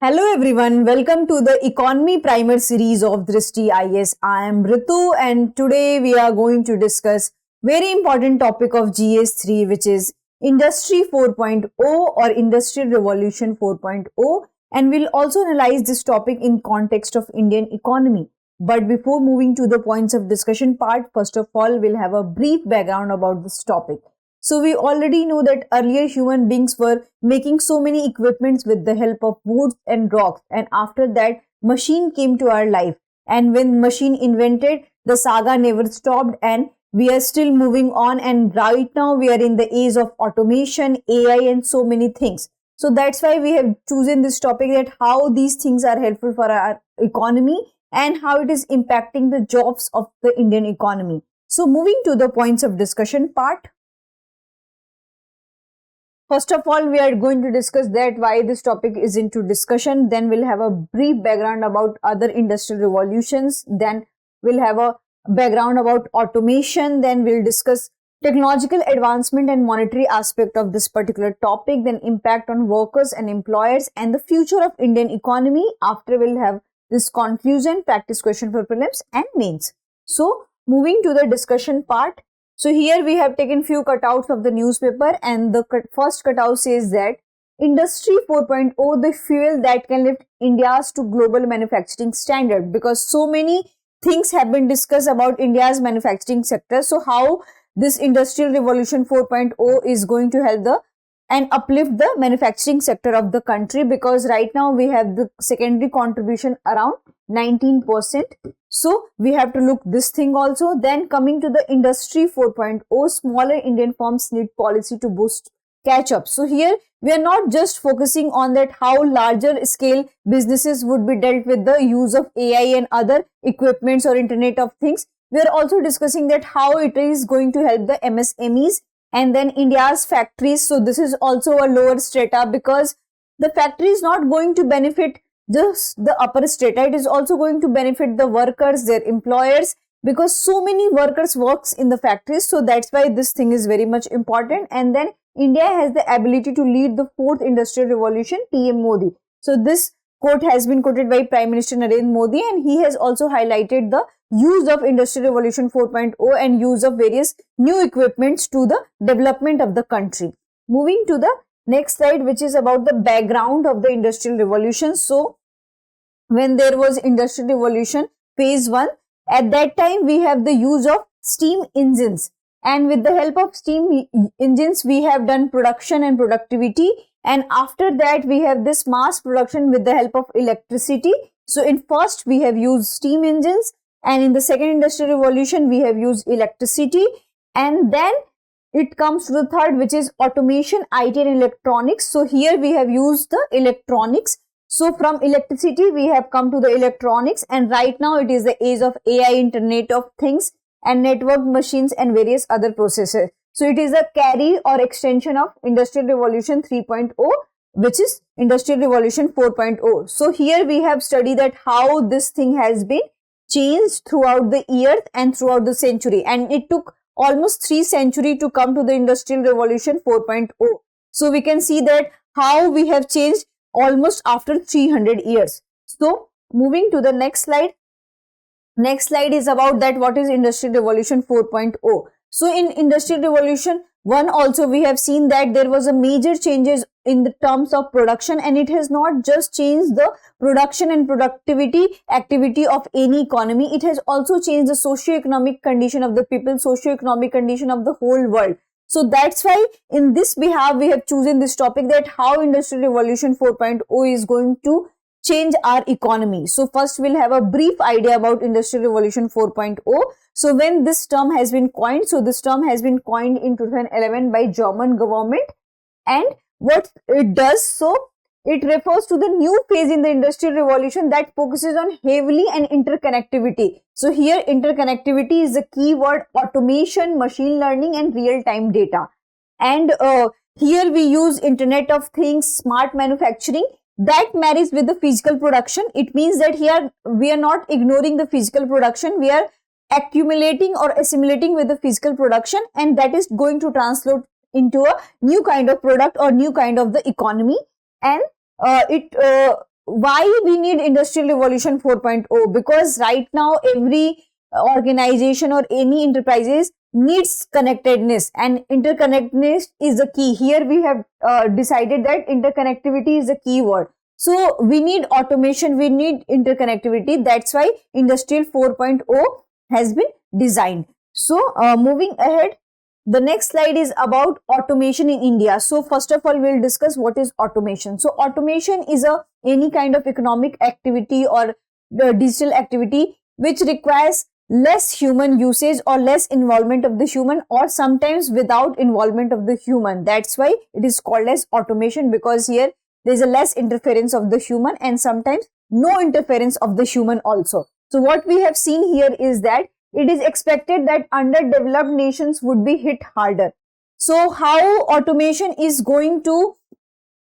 Hello everyone, welcome to the Economy Primer series of Drishti IS. I am Ritu and today we are going to discuss very important topic of GS3 which is Industry 4.0 or Industrial Revolution 4.0, and we'll also analyze this topic in context of Indian economy. But before moving to the points of discussion part, first of all we'll have a brief background about this topic. So we already know that earlier human beings were making so many equipments with the help of woods and rocks, and after that machine came to our life, and when machine invented, the saga never stopped and we are still moving on, and right now we are in the age of automation, AI and so many things. So that's why we have chosen this topic, that how these things are helpful for our economy and how it is impacting the jobs of the Indian economy. So moving to the points of discussion part. First of all, we are going to discuss that why this topic is into discussion. Then we'll have a brief background about other industrial revolutions. Then we'll have a background about automation. Then we'll discuss technological advancement and monetary aspect of this particular topic. Then impact on workers and employers and the future of Indian economy. After we'll have this conclusion, practice question for prelims and mains. So moving to the discussion part. So here we have taken few cutouts of the newspaper, and the first cutout says that Industry 4.0, the fuel that can lift India's to global manufacturing standard, because so many things have been discussed about India's manufacturing sector. So how this Industrial Revolution 4.0 is going to help and uplift the manufacturing sector of the country, because right now we have the secondary contribution around 19%. So we have to look this thing also. Then coming to the Industry 4.0, smaller Indian firms need policy to boost catch up. So here we are not just focusing on that how larger scale businesses would be dealt with the use of AI and other equipments or Internet of Things. We are also discussing that how it is going to help the MSMEs and then India's factories. So this is also a lower strata, because the factory is not going to benefit just the upper strata, it is also going to benefit the workers, their employers, because so many workers works in the factories. So that's why this thing is very much important. And then India has the ability to lead the fourth industrial revolution, PM Modi. So this quote has been quoted by Prime Minister Narendra Modi, and he has also highlighted the use of Industrial Revolution 4.0 and use of various new equipments to the development of the country. Moving to the next slide, which is about the background of the Industrial Revolution. So when there was Industrial Revolution phase 1, at that time we have the use of steam engines, and with the help of steam engines we have done production and productivity, and after that we have this mass production with the help of electricity. So in first we have used steam engines, and in the second Industrial Revolution we have used electricity, and then it comes to the third, which is automation, IT and electronics. So here we have used the electronics. So from electricity we have come to the electronics, and right now it is the age of AI, Internet of Things and network machines and various other processes. So it is a carry or extension of Industrial Revolution 3.0, which is Industrial Revolution 4.0. So here we have studied that how this thing has been changed throughout the years and throughout the century, and it took almost 3 centuries to come to the Industrial Revolution 4.0. So we can see that how we have changed almost after 300 years. So moving to the next slide. Next slide is about that what is Industrial Revolution 4.0. So in Industrial Revolution 1 also we have seen that there was a major changes in the terms of production, and it has not just changed the production and productivity activity of any economy, it has also changed the socio-economic condition of the people, socio-economic condition of the whole world. So that's why in this behalf we have chosen this topic, that how Industrial Revolution 4.0 is going to change our economy. So first we'll have a brief idea about Industrial Revolution 4.0. So when this term has been coined, so this term has been coined in 2011 by German government, and what it does, so it refers to the new phase in the Industrial Revolution that focuses on heavily and interconnectivity. So here interconnectivity is the key word, automation, machine learning and real-time data. And here we use Internet of Things, smart manufacturing, that marries with the physical production. It means that here we are not ignoring the physical production, we are accumulating or assimilating with the physical production, and that is going to translate into a new kind of product or new kind of the economy. And it why we need industrial revolution 4.0? Because right now every organization or any enterprises needs connectedness, and interconnectedness is the key. Here we have decided that interconnectivity is the key word. So we need automation, we need interconnectivity. That's why industrial 4.0 has been designed. So moving ahead, the next slide is about automation in India. So first of all, we'll discuss what is automation. So automation is any kind of economic activity or the digital activity which requires less human usage or less involvement of the human, or sometimes without involvement of the human. That's why it is called as automation, because here there is a less interference of the human and sometimes no interference of the human also. So what we have seen here is that it is expected that underdeveloped nations would be hit harder. So how automation is going to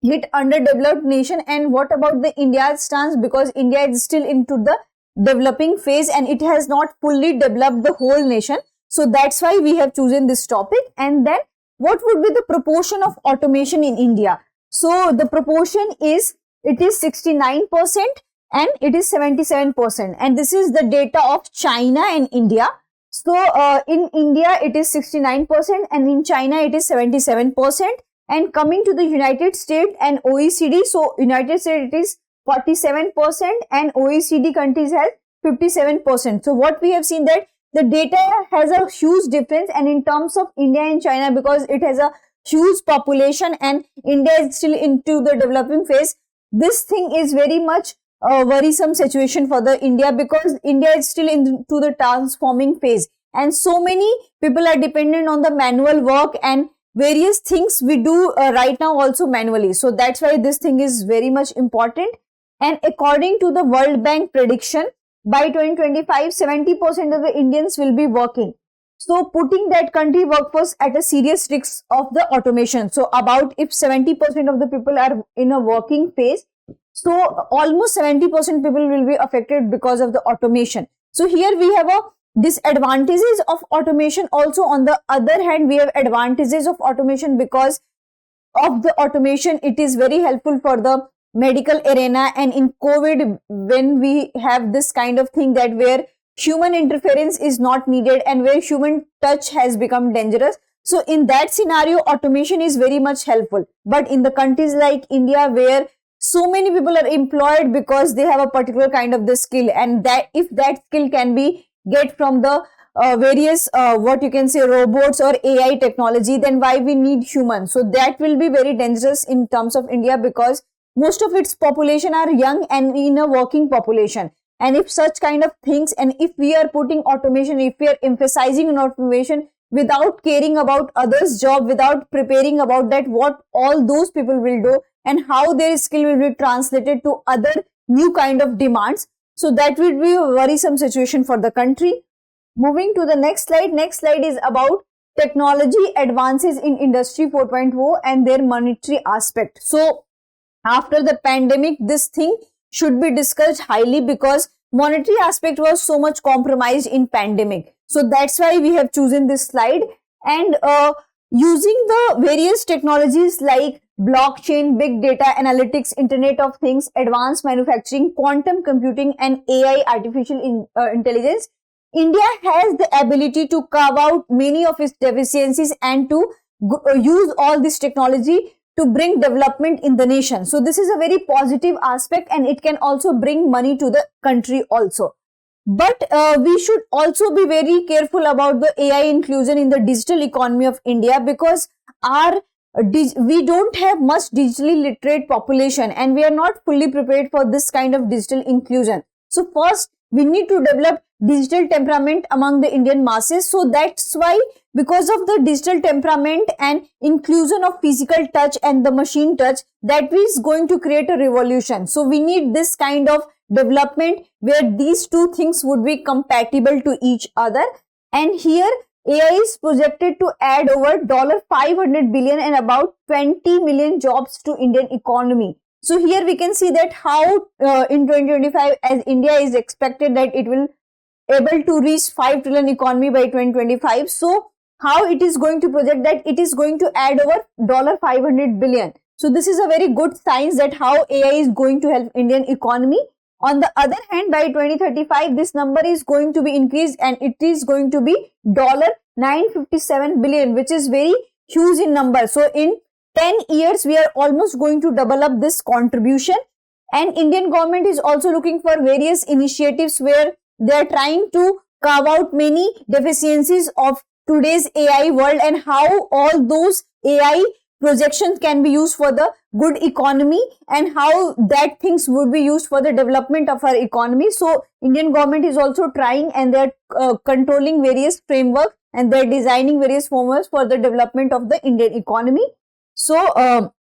hit underdeveloped nation, and what about the India's stance, because India is still into the developing phase and it has not fully developed the whole nation. So that's why we have chosen this topic. And then what would be the proportion of automation in India? So the proportion is, it is 69% and it is 77%, and this is the data of China and India. So in India it is 69% and in China it is 77%. And coming to the United States and OECD, so United States it is 47% and OECD countries has 57%. So what we have seen that the data has a huge difference, and in terms of India and China, because it has a huge population and India is still into the developing phase, this thing is very much a worrisome situation for the India, because India is still into the transforming phase and so many people are dependent on the manual work and various things we do right now also manually. So that's why this thing is very much important. And according to the World Bank prediction, by 2025, 70% of the Indians will be working. So putting that country workforce at a serious risk of the automation. So about if 70% of the people are in a working phase, so almost 70% people will be affected because of the automation. So here we have a disadvantages of automation. Also on the other hand, we have advantages of automation. Because of the automation, it is very helpful for the medical arena, and in COVID when we have this kind of thing that where human interference is not needed and where human touch has become dangerous, so in that scenario automation is very much helpful. But in the countries like India, where so many people are employed because they have a particular kind of the skill, and that if that skill can be get from the various what you can say robots or AI technology, then why we need humans? So that will be very dangerous in terms of India, because most of its population are young and in a working population. And if such kind of things, and if we are putting automation, if we are emphasizing on automation without caring about others' job, without preparing about that what all those people will do and how their skill will be translated to other new kind of demands, so that will be a worrisome situation for the country. Moving to the next slide. Next slide is about technology advances in Industry 4.0 and their monetary aspect. So after the pandemic, this thing should be discussed highly, because monetary aspect was so much compromised in pandemic. So that's why we have chosen this slide. And using the various technologies like blockchain, big data analytics, Internet of Things, advanced manufacturing, quantum computing and AI, artificial intelligence, India has the ability to carve out many of its deficiencies and to use all this technology to bring development in the nation. So this is a very positive aspect, and it can also bring money to the country also. But we should also be very careful about the AI inclusion in the digital economy of India, because we don't have much digitally literate population and we are not fully prepared for this kind of digital inclusion. So first we need to develop digital temperament among the Indian masses. So that's why, because of the digital temperament and inclusion of physical touch and the machine touch, that is going to create a revolution. So we need this kind of development where these two things would be compatible to each other. And here AI is projected to add over $500 billion and about 20 million jobs to Indian economy. So here we can see that how in 2025, as India is expected that it will able to reach 5 trillion economy by 2025. So how it is going to project that it is going to add over $500 billion. So this is a very good sign that how AI is going to help Indian economy. On the other hand, by 2035, this number is going to be increased and it is going to be $957 billion, which is very huge in number. So in 10 years, we are almost going to double up this contribution. And Indian government is also looking for various initiatives where they are trying to carve out many deficiencies of today's AI world and how all those AI projections can be used for the good economy and how that things would be used for the development of our economy. So Indian government is also trying and they're controlling various frameworks and they're designing various frameworks for the development of the Indian economy. So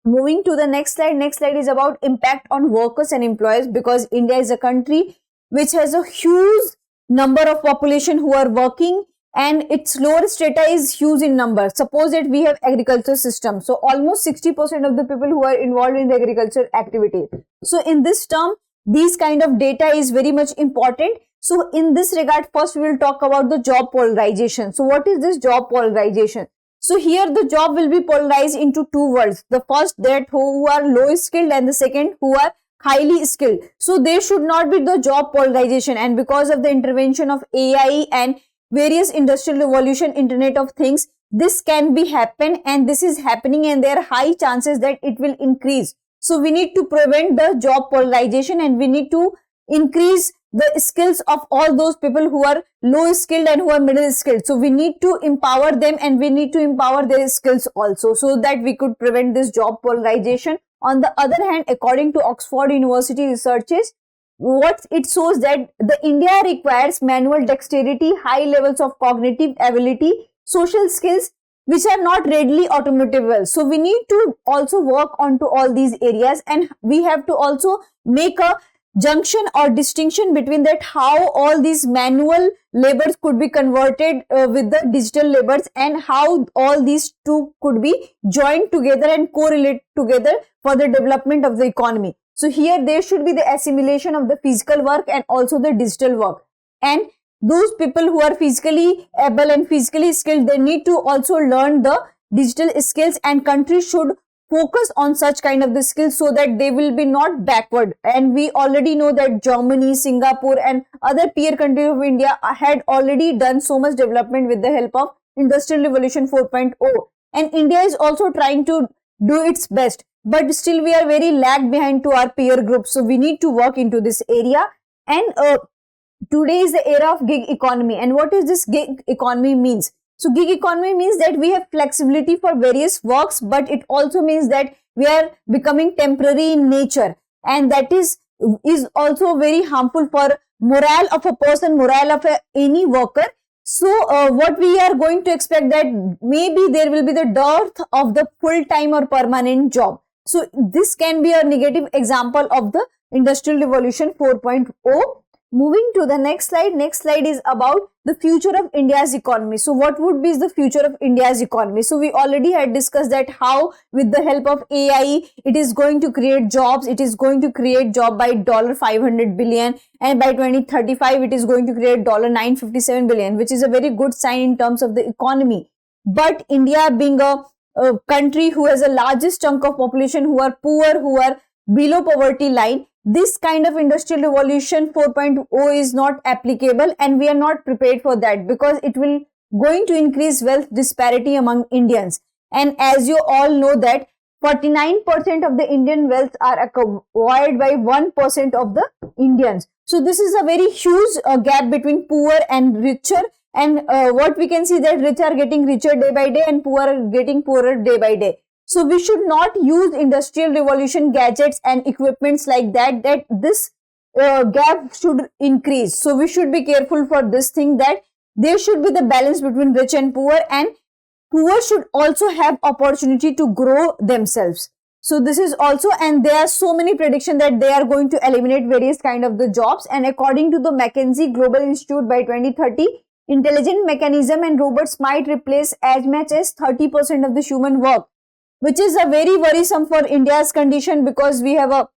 moving to the next slide is about impact on workers and employers, because India is a country which has a huge number of population who are working and its lower strata is huge in number. Suppose that we have agriculture system. So almost 60% of the people who are involved in the agriculture activity. So in this term, these kind of data is very much important. So in this regard, first we will talk about the job polarization. So what is this job polarization? So here the job will be polarized into two worlds. The first, that who are low skilled, and the second who are highly skilled. So there should not be the job polarization, and because of the intervention of AI and various industrial revolution, Internet of Things, this can be happen and this is happening and there are high chances that it will increase. So we need to prevent the job polarization and we need to increase the skills of all those people who are low skilled and who are middle skilled. So we need to empower them and we need to empower their skills also, so that we could prevent this job polarization. On the other hand, according to Oxford University researches, what it shows that the India requires manual dexterity, high levels of cognitive ability, social skills which are not readily automatable. So we need to also work onto all these areas, and we have to also make a junction or distinction between that how all these manual labors could be converted with the digital labors, and how all these two could be joined together and correlate together for the development of the economy. So here there should be the assimilation of the physical work and also the digital work. And those people who are physically able and physically skilled, they need to also learn the digital skills, and countries should focus on such kind of the skills so that they will be not backward. And we already know that Germany, Singapore and other peer countries of India had already done so much development with the help of Industrial Revolution 4.0. And India is also trying to do its best, but still we are very lag behind to our peer group. So we need to work into this area. And today is the era of gig economy. And what is this gig economy means? So gig economy means that we have flexibility for various works, but it also means that we are becoming temporary in nature, and that is also very harmful for morale of a person, morale of any worker. So what we are going to expect that maybe there will be the dearth of the full-time or permanent job. So this can be a negative example of the Industrial Revolution 4.0. Moving to the next slide is about the future of India's economy. So what would be the future of India's economy? So we already had discussed that how with the help of AI, it is going to create jobs. It is going to create job by $500 billion, and by 2035, it is going to create $957 billion, which is a very good sign in terms of the economy. But India being a country who has the largest chunk of population who are poor, who are below poverty line, this kind of Industrial Revolution 4.0 is not applicable, and we are not prepared for that, because it will going to increase wealth disparity among Indians. And as you all know that 49% of the Indian wealth are acquired by 1% of the Indians. So this is a very huge gap between poor and richer. And what we can see that rich are getting richer day by day and poor are getting poorer day by day. So we should not use Industrial Revolution gadgets and equipments like that this gap should increase. So we should be careful for this thing, that there should be the balance between rich and poor should also have opportunity to grow themselves. So this is also, and there are so many predictions that they are going to eliminate various kind of the jobs. And according to the McKinsey Global Institute, by 2030, intelligent mechanism and robots might replace as much as 30% of the human work, which is a very worrisome for India's condition, because we have a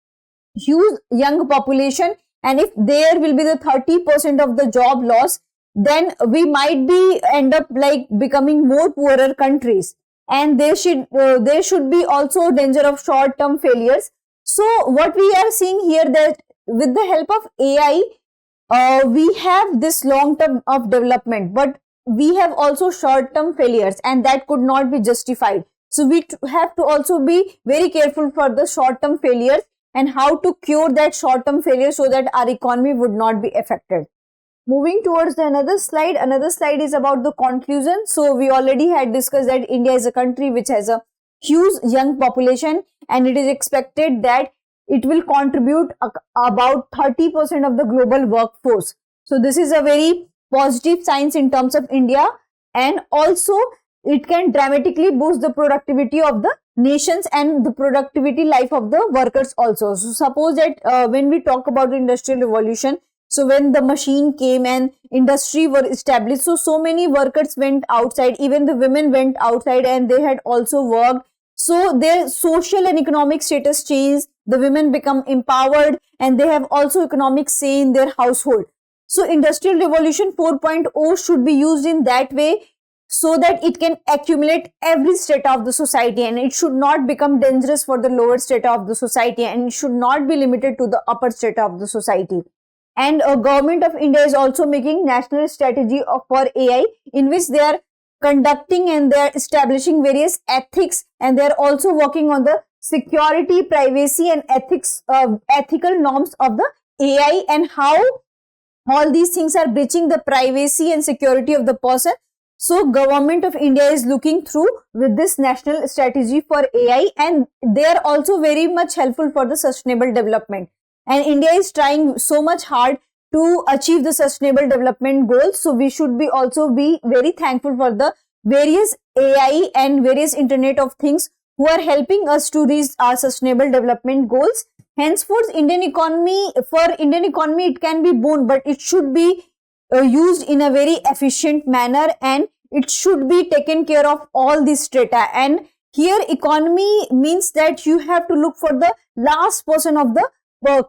huge young population, and if there will be the 30% of the job loss, then we might be end up like becoming more poorer countries. and there should be also danger of short term failures. So what we are seeing here, that with the help of AI, we have this long term of development, but we have also short term failures, and that could not be justified. So we have to also be very careful for the short term failures and how to cure that short term failure so that our economy would not be affected. Moving towards the another slide is about the conclusion. So we already had discussed that India is a country which has a huge young population, and it is expected that it will contribute about 30% of the global workforce. So this is a very positive signs in terms of India, and also it can dramatically boost the productivity of the nations and the productivity life of the workers also. So suppose that when we talk about the industrial revolution, so when the machine came and industry were established, so many workers went outside, even the women went outside and they had also worked. So their social and economic status changed, the women become empowered, and they have also economic say in their household. So industrial revolution 4.0 should be used in that way, so that it can accumulate every strata of the society, and it should not become dangerous for the lower strata of the society, and it should not be limited to the upper strata of the society. And government of India is also making national strategy for AI, in which they are conducting and they are establishing various ethics, and they are also working on the security, privacy and ethics, ethical norms of the AI, and how all these things are breaching the privacy and security of the person. So government of India is looking through with this national strategy for AI, and they are also very much helpful for the sustainable development. And India is trying so much hard to achieve the sustainable development goals. So we should be also be very thankful for the various AI and various Internet of Things who are helping us to reach our sustainable development goals. Henceforth, for Indian economy, it can be boon, but it should be used in a very efficient manner, and it should be taken care of all these strata. And here economy means that you have to look for the last person of the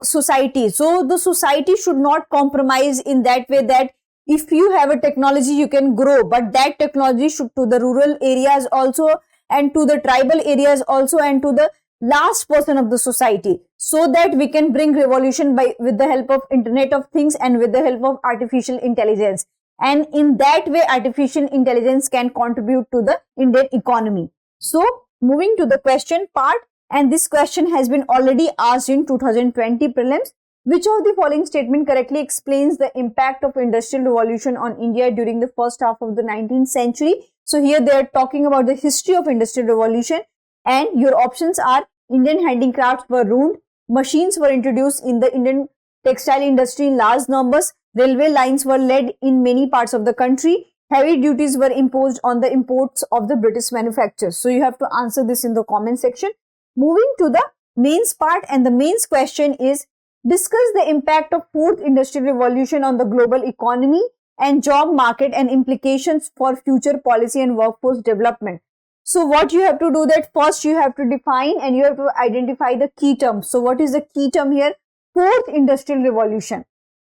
society. So the society should not compromise in that way, that if you have a technology you can grow, but that technology should to the rural areas also, and to the tribal areas also, and to the last person of the society, so that we can bring revolution by with the help of Internet of Things and with the help of artificial intelligence. And in that way artificial intelligence can contribute to the Indian economy. So moving to the question part, and this question has been already asked in 2020 prelims. Which of the following statement correctly explains the impact of industrial revolution on India during the first half of the 19th century? So here they are talking about the history of industrial revolution, and your options are: Indian handicrafts were ruined, machines were introduced in the Indian textile industry in large numbers, railway lines were laid in many parts of the country, heavy duties were imposed on the imports of the British manufacturers. So you have to answer this in the comment section. Moving to the mains part, and the mains question is: discuss the impact of fourth industrial revolution on the global economy and job market and implications for future policy and workforce development. So what you have to do, that first you have to define and you have to identify the key terms. So what is the key term here? Fourth industrial revolution.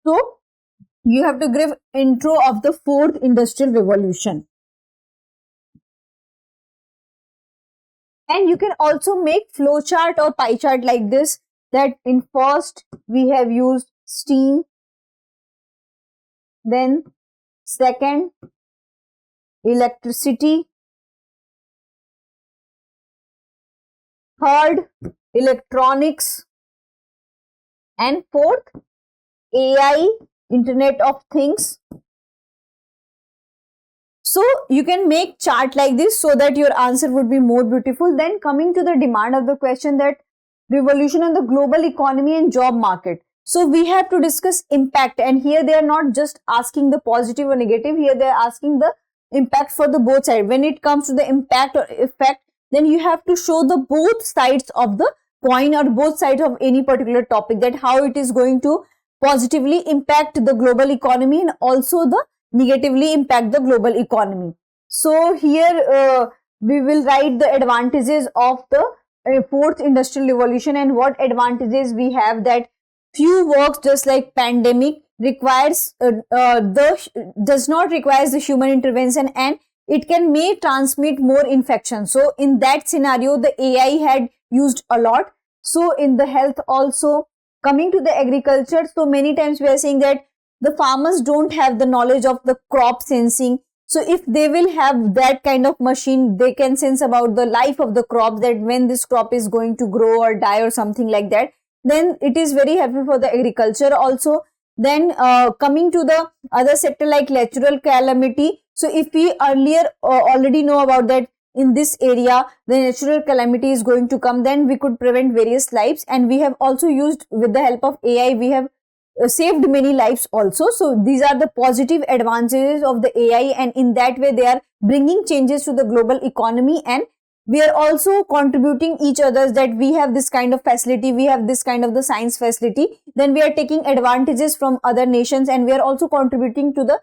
So you have to give intro of the fourth industrial revolution. And you can also make flowchart or pie chart like this, that in first we have used steam, then second electricity, third electronics, and fourth AI, Internet of Things. So you can make chart like this so that your answer would be more beautiful. Then coming to the demand of the question, that revolution on the global economy and job market. So we have to discuss impact, and here they are not just asking the positive or negative, here they are asking the impact for the both sides. When it comes to the impact or effect, then you have to show the both sides of the coin or both sides of any particular topic, that how it is going to positively impact the global economy and also the negatively impact the global economy. So here we will write the advantages of the fourth industrial revolution, and what advantages we have, that few works just like pandemic requires does not requires the human intervention, and it can may transmit more infection. So in that scenario, the AI had used a lot. So in the health also, coming to the agriculture, so many times we are saying that the farmers don't have the knowledge of the crop sensing. So if they will have that kind of machine, they can sense about the life of the crop, that when this crop is going to grow or die or something like that, then it is very helpful for the agriculture also. Then coming to the other sector like natural calamity. So if we earlier already know about that in this area, the natural calamity is going to come, then we could prevent various lives. And we have also used, with the help of AI, we have saved many lives also. So these are the positive advantages of the AI, and in that way they are bringing changes to the global economy, and we are also contributing each others, that we have this kind of facility, we have this kind of the science facility, then we are taking advantages from other nations, and we are also contributing to the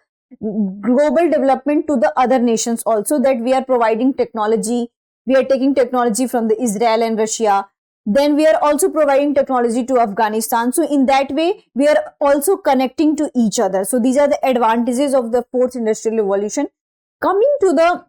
global development to the other nations also, that we are providing technology, we are taking technology from the Israel and Russia, then we are also providing technology to Afghanistan. So in that way we are also connecting to each other. So these are the advantages of the fourth industrial revolution. Coming to the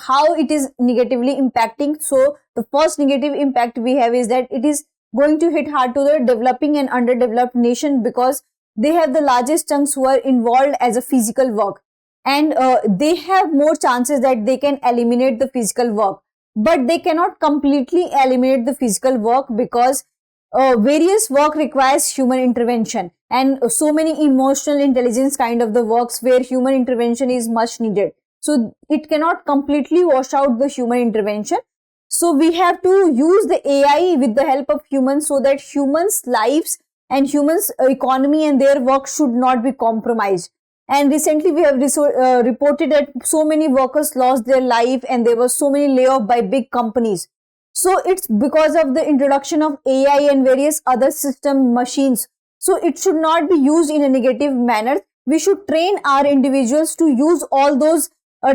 how it is negatively impacting. So the first negative impact we have is that it is going to hit hard to the developing and underdeveloped nation, because they have the largest chunks who are involved as a physical work, and they have more chances that they can eliminate the physical work, but they cannot completely eliminate the physical work, because various work requires human intervention, and so many emotional intelligence kind of the works where human intervention is much needed. So it cannot completely wash out the human intervention. So we have to use the AI with the help of humans, so that humans' lives and humans' economy and their work should not be compromised. And recently we have reported that so many workers lost their life, and there were so many layoffs by big companies. So it's because of the introduction of AI and various other system machines. So it should not be used in a negative manner. We should train our individuals to use all those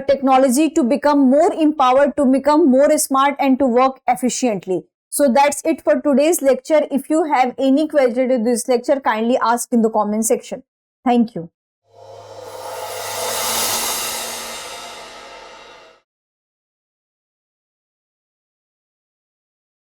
technology to become more empowered, to become more smart, and to work efficiently. So that's it for today's lecture. If you have any question to this lecture, kindly ask in the comment section. Thank you.